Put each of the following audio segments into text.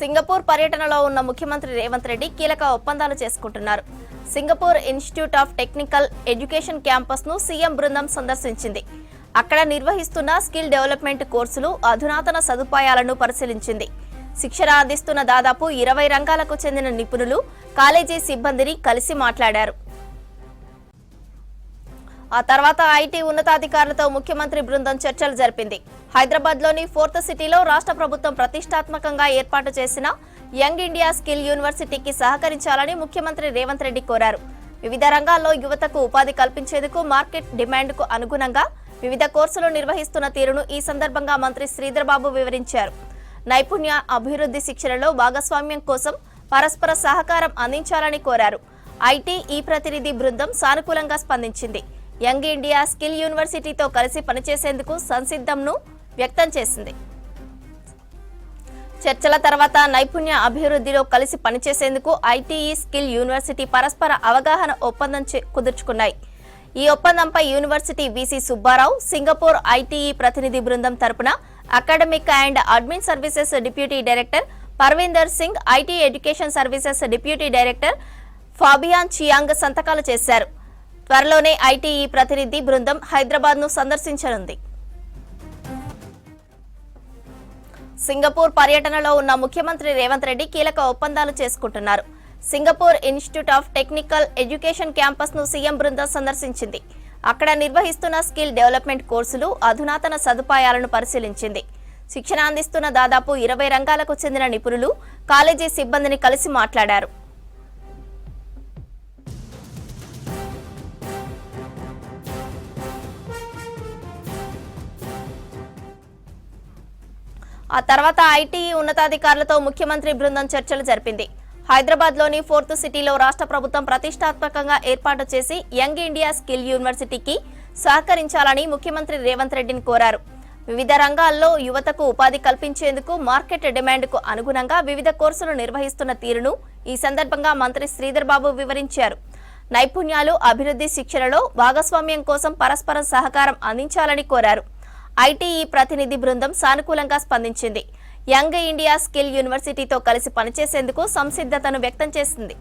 Singapore పర్యటనలో ఉన్న ముఖ్యమంత్రి రేవంత్ రెడ్డి కీలక ఒప్పందాలు చేసుకుంటున్నారు. Singapore institute of technical education campus ను సీఎం బృందం సందర్శించింది. అక్కడ నిర్వహిస్తున్న స్కిల్ డెవలప్మెంట్ కోర్సులు, అధునాతన సదుపాయాలను పరిశీలించింది. శిక్షణ అందిస్తున్న దాదాపు 20 రంగాలకు చెందిన నిపుణులు, కాలేజీ సిబ్బందిని కలిసి మాట్లాడారు. ఆ తర్వాత ఐటీ ఉన్నతాధికారులతో ముఖ్యమంత్రి బృందం చర్చలు జరిపింది. హైదరాబాద్లోని 4th సిటీలో రాష్ట్ర ప్రభుత్వం ప్రతిష్టాత్మకంగా ఏర్పాటు చేసిన యంగ్ ఇండియా స్కిల్ యూనివర్సిటీకి సహకరించాలని ముఖ్యమంత్రి రేవంత్ రెడ్డి కోరారు. వివిధ రంగాల్లో యువతకు ఉపాధి కల్పించేందుకు మార్కెట్ డిమాండ్కు అనుగుణంగా వివిధ కోర్సులు నిర్వహిస్తున్న తీరును ఈ సందర్భంగా మంత్రి శ్రీధర్ బాబు వివరించారు. నైపుణ్య అభివృద్ధి శిక్షణలో భాగస్వామ్యం కోసం పరస్పర సహకారం అందించాలని కోరారు. ఐటీ ఈ ప్రతినిధి బృందం సానుకూలంగా స్పందించింది. యంగ్ ఇండియా స్కిల్ యూనివర్సిటీతో కలిసి పనిచేసేందుకు సంసిద్ధంను వ్యక్తం చేసింది. చర్చల తర్వాత నైపుణ్య అభివృద్ధిలో కలిసి పనిచేసేందుకు ఐటీఈ స్కిల్ యూనివర్సిటీ పరస్పర అవగాహన ఒప్పందం కుదుర్చుకున్నాయి. ఈ ఒప్పందంపై university VC Subbarao, Singapore ITE ప్రతినిధి బృందం తరపున academic and admin services deputy director Parvinder Singh, IT education services deputy director Fabian Chiang సంతకాలు చేశారు. త్వరలోనే ఐటీఈ ప్రతినిధి బృందం హైదరాబాద్ ను సందర్శించనుంది. సింగపూర్ పర్యటనలో ఉన్న ముఖ్యమంత్రి రేవంత్ రెడ్డి కీలక ఒప్పందాలు చేసుకుంటున్నారు. Singapore institute of technical education campus ను సీఎం బృందం సందర్శించింది. అక్కడ నిర్వహిస్తున్న స్కిల్ డెవలప్మెంట్ కోర్సులు, అధునాతన సదుపాయాలను పరిశీలించింది. శిక్షణ అందిస్తున్న దాదాపు 20 రంగాలకు చెందిన నిపుణులు, కాలేజీ సిబ్బందిని కలిసి మాట్లాడారు. ఆ తర్వాత ఐటీఈ ఉన్నతాధికారులతో ముఖ్యమంత్రి బృందం చర్చలు జరిపింది. హైదరాబాద్లోని 4th సిటీలో రాష్ట్ర ప్రభుత్వం ప్రతిష్టాత్మకంగా ఏర్పాటు చేసి యంగ్ ఇండియా స్కిల్ యూనివర్సిటీకి సహకరించాలని ముఖ్యమంత్రి రేవంత్ రెడ్డిని కోరారు. వివిధ రంగాల్లో యువతకు ఉపాధి కల్పించేందుకు మార్కెట్ డిమాండ్కు అనుగుణంగా వివిధ కోర్సులు నిర్వహిస్తున్న తీరును ఈ సందర్భంగా మంత్రి శ్రీధర్ బాబు వివరించారు. నైపుణ్యాలు అభివృద్ధి శిక్షణలో భాగస్వామ్యం కోసం పరస్పర సహకారం అందించాలని కోరారు. ఐటీఈ ప్రతినిధి బృందం సానుకూలంగా స్పందించింది. యంగ్ ఇండియా స్కిల్ యూనివర్సిటీతో కలిసి పనిచేసేందుకు సంసిద్ధతను వ్యక్తం చేసింది.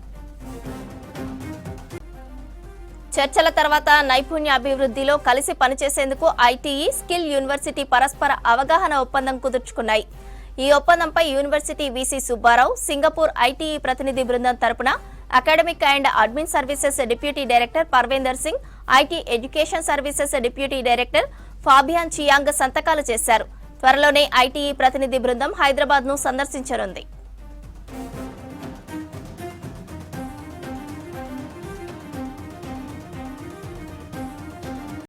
చర్చల తర్వాత నైపుణ్య అభివృద్ధిలో కలిసి పనిచేసేందుకు ఐటీఈ స్కిల్ యూనివర్సిటీ పరస్పర అవగాహన ఒప్పందం కుదుర్చుకున్నాయి. ఈ ఒప్పందంపై university VC Subbarao, Singapore ITE ప్రతినిధి బృందం తరపున academic and admin services deputy director Parvinder Singh, IT education services deputy director Fabian Chiang సంతకాలు చేశారు. త్వరలోనే ఐటీఈ ప్రతినిధి బృందం హైదరాబాద్ ను సందర్శించనుంది.